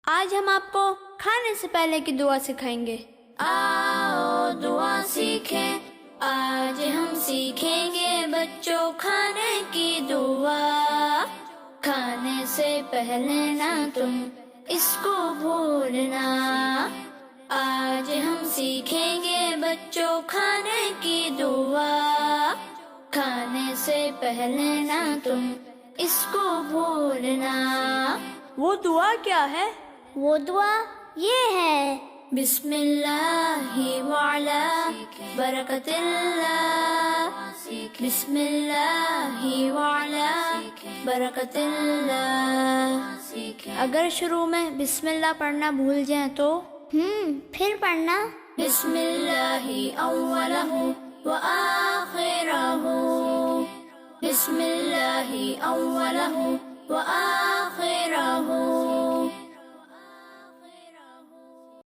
آج ہم آپ کو کھانے سے پہلے کی دعا سکھائیں گے۔ آؤ دعا سیکھیں، آج ہم سیکھیں گے بچوں کھانے کی دعا۔ کھانے سے پہلے نہ تم اس کو بھولنا، آج ہم سیکھیں گے بچوں کھانے کی دعا۔ کھانے سے پہلے نہ تم اس کو بھولنا۔ وہ دعا کیا ہے؟ وہ دعا یہ ہے، بسم اللہ وعلی برکت اللہ، بسم اللہ وعلی برکت اللہ۔ اگر شروع میں بسم اللہ پڑھنا بھول جائیں تو پھر پڑھنا بسم اللہ اولہ وآخرہ، بسم اللہ اولہ وآخرہ۔